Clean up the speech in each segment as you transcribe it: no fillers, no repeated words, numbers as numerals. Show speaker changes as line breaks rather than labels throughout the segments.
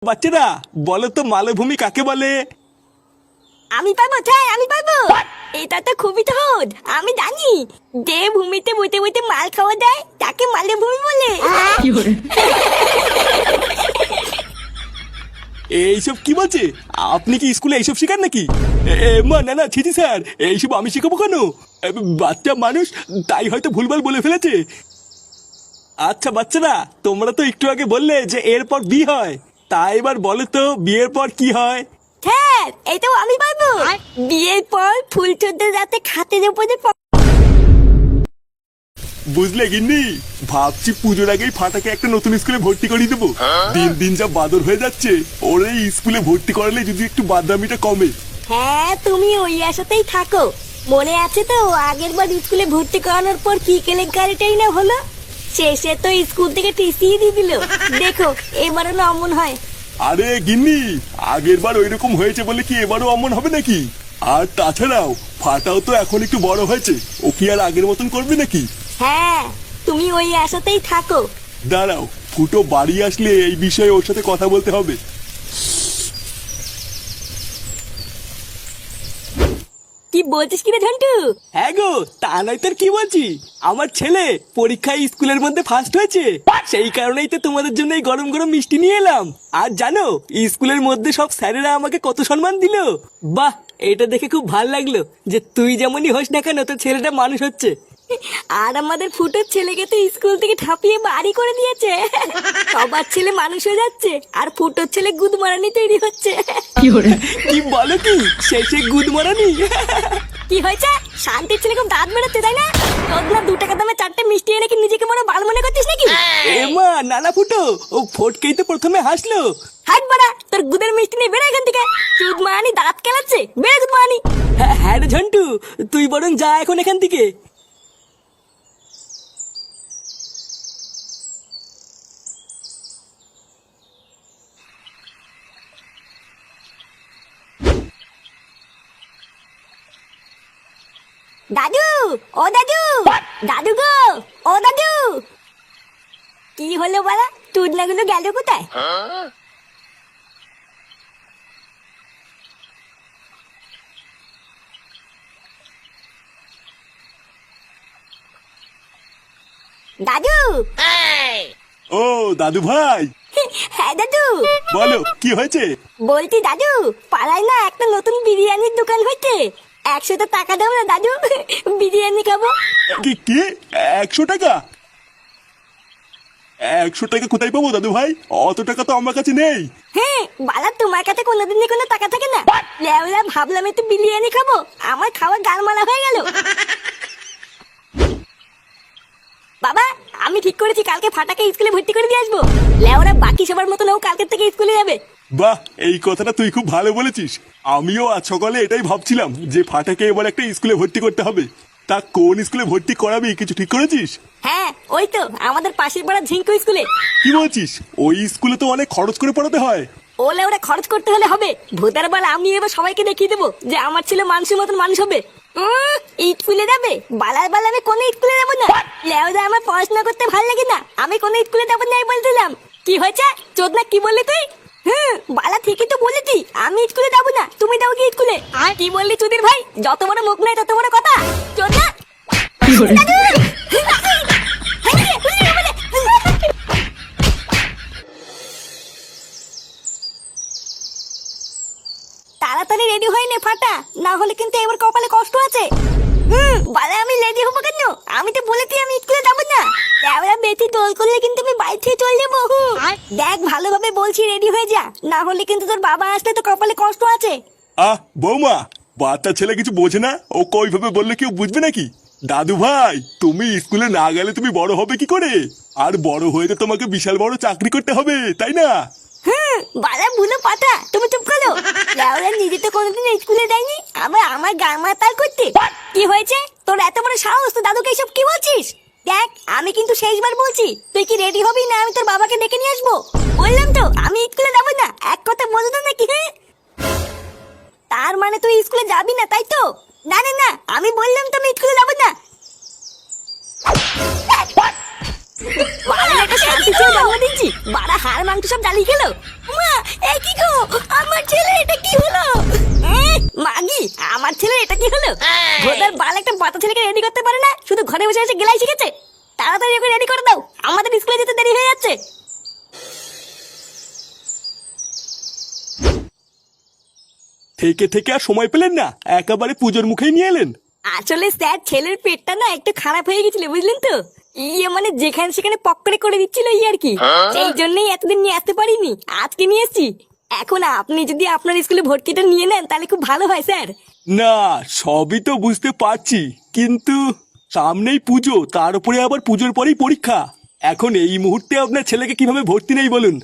বাচ্চারা বলো তো মালভূমি কাকে বলে?
আমি পাবো তাই আমি পাবো। এটা তো খুবই সহজ, আমি জানি। যে ভূমিতে বইতে বইতে মাল খাওয়া দেয় তাকে মালভূমি বলে।
এইসব কি বলছে? আপনি কি স্কুলে এইসব শেখান নাকি? মা না না, ছিটি স্যার, এইসব আমি শেখাবো কেন? বাচ্চা মানুষ, তাই হয়তো ভুলভাল বলে ফেলেছে। আচ্ছা বাচ্চারা, তোমরা তো একটু আগে বললে যে এরপর বিয়ে হয়, তাই এবার বলো তো বিয়ের পর কি হয়?
স্যার এটাও আমি পারবো। বিয়ের পর ফুল চোদ্দ রাতে খাতের উপরে
বুঝলে গিন্নি, ভাবছি পুজোর আগেই ফাটাকে একটা নতুন স্কুলে ভর্তি করিয়ে দেবো। দিন দিন যা বাদর হয়ে যাচ্ছে, ওর এই স্কুলে ভর্তি করালে যদি একটু বাদরামিটা কমে।
হ্যাঁ তুমি ওই আশাতেই থাকো। মনে আছে তো আগের বার স্কুলে ভর্তি করানোর পর কি কেলেঙ্কারিটাই না হলো। শেষে তো স্কুল থেকে টিসি দিয়ে দিল। দেখো এবারও না অমন হয়।
আরে গিন্নি, আগের বার ওই রকম হয়েছে বলে কি এবারও অমন হবে নাকি? আর তাছাড়াও ফাটাও তো এখন একটু বড় হয়েছে, ও কি আর আগের মতন করবে নাকি?
হ্যাঁ তুমি ওই আশাতেই থাকো।
দাঁড়াও, ফুটো বাড়ি আসলে এই বিষয়ে ওর সাথে কথা বলতে হবে।
কি বলছিস কিরে ঝন্টু?
হ্যাঁ গো, তা নয় তোর কি বলছি, আমার ছেলে পরীক্ষায় স্কুলের মধ্যে ফার্স্ট হয়েছে, সেই কারণেই তো তোমাদের জন্য এই গরম গরম মিষ্টি নিয়ে এলাম। আর জানো স্কুলের মধ্যে সব স্যারেরা আমাকে কত সম্মান দিল। বাহ, এটা দেখে খুব ভালো লাগলো যে তুই যেমনই হোস না কেন তোর ছেলেটা মানুষ হচ্ছে।
আর আমাদের ফুটোর ছেলেকে তো স্কুল থেকে ঠাপিয়ে বাড়ি করে দিয়েছে। সবার ছেলে মানুষ হয়ে যাচ্ছে আর ফুটোর ছেলে গুদমারানি তৈরি হচ্ছে।
কি বলো কি, শেষে গুদ মারানি?
কি হয়েছে? শান্তির ছেলে খুব দাঁত বেরোচ্ছে তাই না? তোর না 2 টাকা দামে 4টে মিষ্টি এনে কি নিজেকে মনে বাল মনে করছিস নাকি?
এমা নানা ফুটো, ও ফটকেই তো প্রথমে হাসলো।
হাট বাড়া, তোর গুদের মিষ্টি নিয়ে বেরো এখান থেকে। চুদমারানি দাঁত কেলাচ্ছে, বেরো গুদমারানি।
হ্যাঁ রে ঝন্টু, তুই বরং যা এখন এখান থেকে।
দাদু, ও দাদু, দাদু গো, ও দাদু। কি হলো বলা, চুদনাগুলো গেল কোথায়? দাদু।
ও দাদু ভাই।
হ্যাঁ দাদু।
বলো কি হয়েছে?
বলছি দাদু, পাড়ায় না একটা নতুন বিরিয়ানির দোকান হয়েছে। 100 টাকা দাও না দাদু, বিরিয়ানি খাবো।
কি কি 100 টাকা? 100 টাকা কোথায় পাবো দাদু ভাই? অত টাকা তো আমার কাছে নেই।
হ্যাঁ বালা, তোমার কাছে কোনোদিনই কোনো টাকা থাকে না। লেওলা ভাবলাম একটু বিরিয়ানি খাবো, আমার খাওয়া গালমালা হয়ে গেল। বাবা আমি ঠিক করেছি কালকে ফাটাকে স্কুলে ভর্তি করে দিয়ে আসবো। লেওরা বাকি সবার মতন ও কালকে থেকে স্কুলে যাবে।
বাহ, এই কথাটা তুই খুব ভালো বলেছিস। আমিও আজ সকালে এটাই ভাবছিলাম যে ফাটাকে এবার একটা স্কুলে ভর্তি করতে হবে। তা কোন স্কুলে ভর্তি করাবি কিছু ঠিক করেছিস?
হ্যাঁ ওই তো আমাদের পাশের পাড়া ঝিঙ্কু স্কুলে।
কি বলছিস? ওই স্কুলে তো অনেক খরচ করে পড়াতে হয়।
ও লেওরা খরচ করতে হলে হবে, ভূতের বেলা আমি এবার সবাইকে দেখিয়ে দেবো যে আমার ছেলে মানুষের মতন মানুষ হবে। স্কুলে যাবে? বালার বালা আমি কোনো স্কুলে যাবো না। লেওরা আমার পড়াশোনা করতে ভালো লাগে না, আমি কোনো স্কুলে যাবো না বলছিলাম। কি হয়েছে চোদনা, কি বললি তুই? বালা ঠিকই তো বলেছি, আমি স্কুলে যাবো না, তুমি যাও কি স্কুলে? কি বললি চুদির ভাই? যত বড় মুখ নাই তত বড় কথা। চোদনা তাড়াতাড়ি রেডি হয়ে নে ফাটা, না হলে কিন্তু এবার কপালে কষ্ট আছে। বালে আমি রেডি হবো কেন? আমি তো বলেছি আমি স্কুলে যাবো না। এবার বেশি দোল করলে কিন্তু আমি বাইরে থেকে চলে যাবো। দেখ ভালোভাবে বলছি রেডি হয়ে যা, না হলে কিন্তু তোর বাবা আসলে তো কপালে কষ্ট আছে।
বৌমা, বাচ্চা ছেলে কিছু বোঝে না, ও কইভাবে বললে কেউ বুঝবে নাকি? দাদু ভাই, তুমি স্কুলে না গেলে তুমি বড় হবে কি করে? আর বড় হয়ে তো তোমাকে বিশাল বড় চাকরি করতে হবে, তাই না?
বালা ভুলো পাতা, তুমি চুপ করো। লেওরা নিজে তো কোনোদিন স্কুলে যায়নি, আবার আমার গান মাতাল করতে। কি হয়েছে তোর এত বড় সাহস? তো দাদুকে এসব কি বলছিস? দেখ আমি কিন্তু শেষবার বলছি, তুই কি রেডি হবি না আমি তোর বাবাকে ডেকে নিয়ে আসবো? বললাম তো আমি স্কুলে যাবো না, এক কথা বলতো নাকি? হ্যাঁ তার মানে তুই স্কুলে যাবি না তাই তো? না না না, আমি বললাম তো আমি স্কুলে যাবো না। শান্তি ছেড়ে জন্ম দিচ্ছি, বাড়া হাড় মাংস সব জ্বালিয়ে খেলো। মা আছে? তাড়াতাড়ি ওকে রেডি করে দাও, আমাদের স্কুলে যেতে দেরি হয়ে যাচ্ছে।
থেকে থেকে আর সময় পেলেন না, একেবারে পুজোর মুখেই নিয়ে এলেন।
আসলে স্যার ছেলের পেটটা না একটু খারাপ হয়ে গেছিল বুঝলেন তো, মানে যেখানে সেখানে পক্করে করে দিচ্ছিল আর কি। সেই জন্যই এতদিন নিয়ে আসতে পারিনি, আজকে নিয়ে এসেছি। এখন আপনি যদি আপনার স্কুলে ভর্তিটা নিয়ে নেন তাহলে খুব ভালো হয় স্যার।
না, সবই তো বুঝতে পারছি, কিন্তু সামনেই পুজো, তার উপরে আবার পুজোর পরেই পরীক্ষা। এখন এই মুহূর্তে আপনার ছেলেকে কিভাবে ভর্তি নেই বলুন?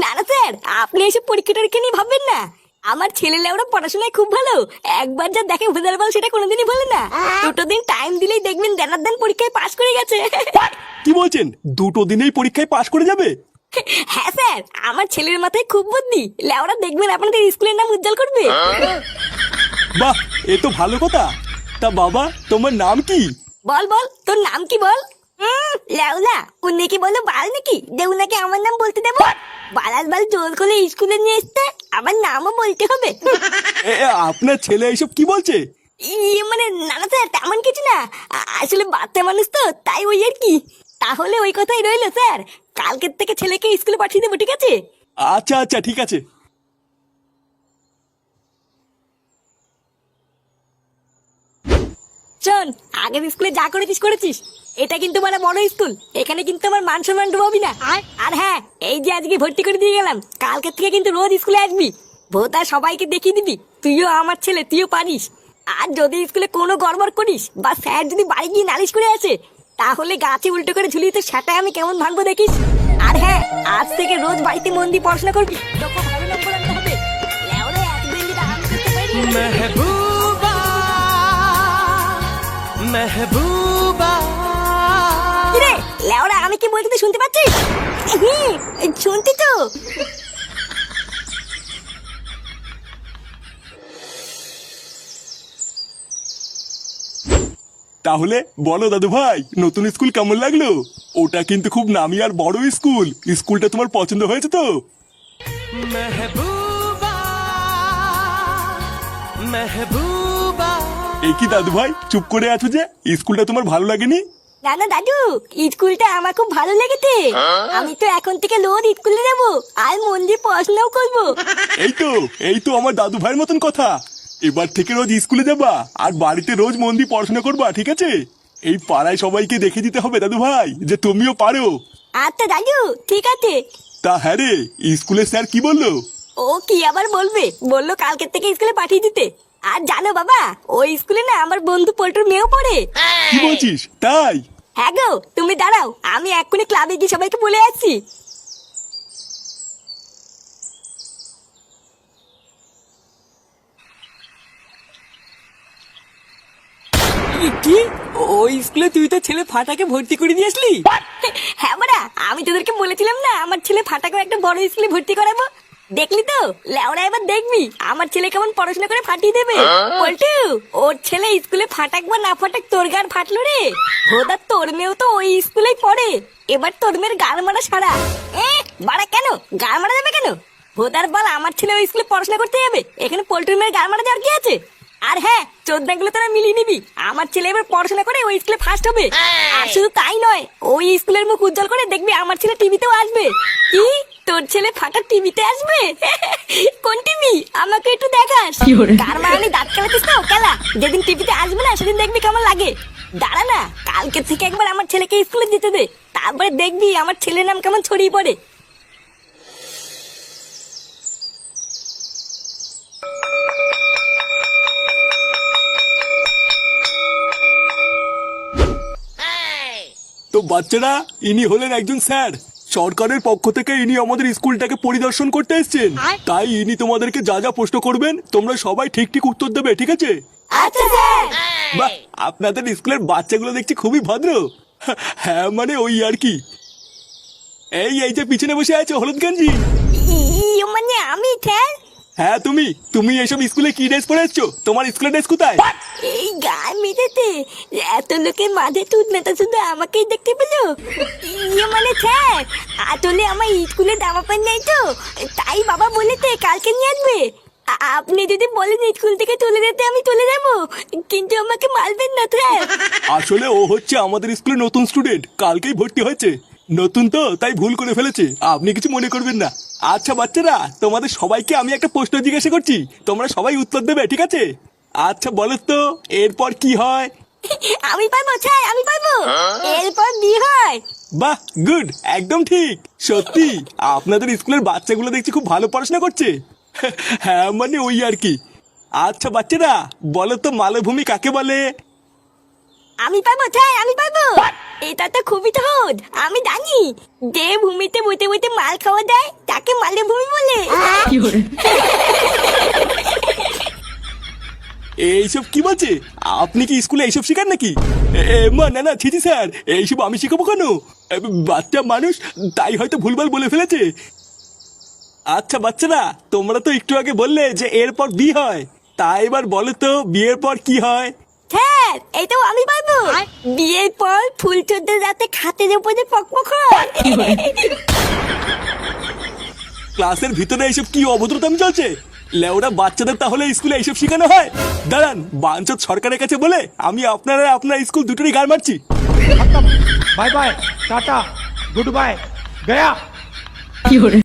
না না স্যার, আপনি এসব পরীক্ষা টরীক্ষা নিয়ে ভাববেন না। আমার ছেলে লেওরা পড়াশোনায় খুব ভালো, একবার যা দেখে ভেদার বল সেটা কোনোদিনই বলে না। দুটো দিন টাইম দিলেই দেখবেন দেনার দেন পরীক্ষায় পাশ করে গেছে।
কি বলছেন, 2 দিনেই পরীক্ষায় পাশ করে যাবে?
হ্যাঁ স্যার, আমার ছেলের মাথায় খুব বুদ্ধি, লেওরা দেখবেন আপনাদের স্কুলের নাম উজ্জ্বল করবে।
বাহ, এ তো ভালো কথা। তা বাবা, তোমার নাম কি?
বল বল, তোর নাম কি বল? লেওলা উনি কি বলো বাল নাকি যে উনাকে আমার নাম বলতে দেবো? বালাল বাল জোর করে স্কুলে নিয়ে এসতে আমার নামও বলতে হবে?
আপনার ছেলে এইসব কি বলছে?
মানে না না স্যার, তেমন কিছু না, আসলে বাচ্চা মানুষ তো তাই ওই আর কি। তাহলে ওই কথাই রইলো স্যার, কালকের থেকে ছেলেকে স্কুলে পাঠিয়ে দেবো, ঠিক আছে?
আচ্ছা আচ্ছা, ঠিক আছে।
শোন, আগের স্কুলে যা করেছিস করেছিস, এটা কিন্তু মানে বড় স্কুল, এখানে কিন্তু আমার মান সম্মান ডুবাবি না। আর হ্যাঁ, এই যে আজকে ভর্তি করে দিয়ে গেলাম, কালকের থেকে কিন্তু রোজ স্কুলে আসবি, ভোতা সবাইকে দেখিয়ে দিবি তুইও আমার ছেলে, তুইও পারিস। আর যদি স্কুলে কোনো গড়বড় করিস বা স্যার যদি বাড়ি গিয়ে নালিশ করে আসে, তাহলে গাছে উল্টো করে ঝুলিয়ে তো সেটা আমি কেমন ভাঙবো দেখিস। আর হ্যাঁ, আজ থেকে রোজ বাড়িতে মন দিয়ে পড়াশোনা করবি, তোকে ভালো নম্বর আনতে হবে। লেওরে একদিন যেটা আমি করতে পারি
মেহবুবা মেহবুবা।
কিরে লেওরা, আমি কি বলতে তুই শুনতে পাচ্ছিস? শুনতি তো?
তাহলে বলো দাদু ভাই, নতুন স্কুল কেমন লাগলো? ওটা কিন্তু খুব নামি আর বড় স্কুল, স্কুলটা তোমার পছন্দ হয়েছে তো?
মেহবুবা মেহবুবা।
এই কি দাদু ভাই, চুপ করে আছো যে? স্কুলটা তোমার ভালো লাগেনি?
না না দাদু, স্কুলটা আমার খুব ভালো লেগেছে। আমি তো এখন থেকে রোজ স্কুলে যাবো আর মন দিয়ে পড়াশোনাও করবো।
এই তো আমার দাদু ভাইয়ের মতন কথা। এবার থেকে রোজ স্কুলে যাবা আর বাড়িতে রোজ মন দিয়ে পড়াশোনা করবা, ঠিক আছে? এই পাড়ায় সবাইকে দেখে দিতে হবে দাদু ভাই যে তুমিও পারো।
আচ্ছা দাদু, ঠিক আছে।
তা হ্যাঁ রে, স্কুলের স্যার কি বললো?
ও কি আবার বলবে, বললো কালকের থেকে স্কুলে পাঠিয়ে দিতে। আর জানো বাবা, ওই স্কুলে না আমার বন্ধু পল্টুর মেয়েও পড়ে।
কি বলছিস, তাই?
হ্যাঁ গো, তুমি দাঁড়াও, আমি এক্ষুনি ক্লাবে গিয়ে সবাইকে বলে আসছি।
কি, ওই স্কুলে তুই তো ছেলে ফাটাকে ভর্তি করে দিয়ে আসলি?
হ্যাঁ বাড়া, আমি তোদেরকে বলেছিলাম না আমার ছেলে ফাটাকে একটা বড় স্কুলে ভর্তি করাবো। দেখলি তো লেওরা, এবার দেখবি আমার ছেলে কেমন পড়াশোনা করে ফাটিয়ে দেবে। পল্টু, ওর ছেলে স্কুলে ফাটাক বা না ফাটাক তোর গান ফাটলো রে। ভোদা তোর মেয়েও তো ওই স্কুলেই পড়ে, এবার তোর মেয়ের গান মারা সারা। বাড়া কেন গান মারা যাবে কেন? ভোদার বল, আমার ছেলে ওই স্কুলে পড়াশোনা করতে যাবে, এখানে পল্টুর মেয়ের গান মারা যাওয়ার কি আছে? আর হ্যাঁ, চোদ্দাগুলো তোরা মিলিয়ে নিবি, আমার ছেলে এবার পড়াশোনা করে ওই স্কুলে ফার্স্ট হবে। আর শুধু তাই নয়, ওই স্কুলের মুখ উজ্জ্বল করে দেখবি আমার ছেলে টিভিতেও আসবে। কি, তোর ছেলে ফাটা টিভিতে আসবে? কোন টিভি, আমাকে একটু দেখাস। কার মারানি দাঁত খেলাতিস তো খেলা, যেদিন টিভিতে আসবে না সেদিন দেখবি কেমন লাগে। দাঁড়া না, কালকে থেকে একবার আমার ছেলেকে স্কুলে যেতে দে, তারপরে দেখবি আমার ছেলের নাম কেমন ছড়িয়ে পড়ে।
তো বাচ্চারা, ইনি হলেন একজন স্যার, সরকারের পক্ষ থেকে ইনি আমাদের স্কুলটাকে পরিদর্শন করতে এসেছেন। তাই ইনি তোমাদেরকে যা যা প্রশ্ন করবেন তোমরা সবাই ঠিক ঠিক উত্তর দেবে, ঠিক আছে?
আচ্ছা স্যার।
বাহ, আপনাদের স্কুলের বাচ্চাগুলো দেখছি খুবই ভদ্র। হ্যাঁ মানে ওই আর কি। এই যে পিছনে বসে আছো হলুদ গেঞ্জি,
মানে আমি স্যার?
হ্যাঁ তুমি এইসব স্কুলে কি ড্রেস পরে এসছো? তোমার স্কুলের ড্রেস কোথায়?
এই গান মেটাতে এত লোকের মাঝে তুই না, শুধু আমাকেই দেখতে পেলো। মানে স্যার, আসলে আমার স্কুলে জামা প্যান্ট নেই তো, তাই বাবা বলেছে কালকে নিয়ে আসবে। আপনি যদি বলেন স্কুল থেকে তুলে দিতে আমি তুলে দেবো, কিন্তু আমাকে মারবেন না স্যার।
আসলে ও হচ্ছে আমাদের স্কুলে নতুন স্টুডেন্ট, কালকেই ভর্তি হয়েছে। নতুন তো তাই ভুল করে ফেলেছে, আপনি কিছু মনে করবেন না। আচ্ছা বাচ্চারা, তোমাদের সবাইকে আমি একটা প্রশ্ন জিজ্ঞাসা করছি, তোমরা সবাই উত্তর দেবে, ঠিক আছে? আচ্ছা বলো তো, এরপর কি হয়?
আমি পারবো স্যার, আমি পারবো। এরপর বিয়ে হয়।
বাহ, গুড, একদম ঠিক। সত্যি আপনাদের স্কুলের বাচ্চাগুলো দেখছি খুব ভালো পড়াশোনা করছে। হ্যাঁ মানে ওই আর কি। আচ্ছা বাচ্চারা, বলো তো মালভূমি কাকে বলে?
আমি পারবো স্যার, আমি পারবো। এটা তো খুবই সহজ, আমি জানি। যে ভূমিতে বইতে বইতে মাল খাওয়া যায় তাকে মালভূমি বলে।
এইসব কি বলছে? আপনি কি স্কুলে এইসব শেখান নাকি? মা না না, ছিছি স্যার, এইসব আমি শিখাবো কেন? বাচ্চা মানুষ, তাই হয়তো ভুলভাল বলে ফেলেছে। আচ্ছা বাচ্চারা, তোমরা তো একটু আগে বললে যে এরপর বিয়ে হয়, তা এবার বলো তো বিয়ের পর কি হয়?
স্যার এটাও আমি পারবো। বিয়ের পর ফুল চোদ্দ রাতে খাটের উপরে পকপক হয়।
ক্লাসের ভিতরে এইসব কি অভদ্রতামি চলছে? লেওরা বাচ্চাদের তাহলে স্কুলে এইসব শেখানো হয়? দাঁড়ান, বাঞ্চত সরকারের কাছে বলে আমি আপনার স্কুল দুটোরই গাল মারছি।
खत्म bye bye tata good bye गया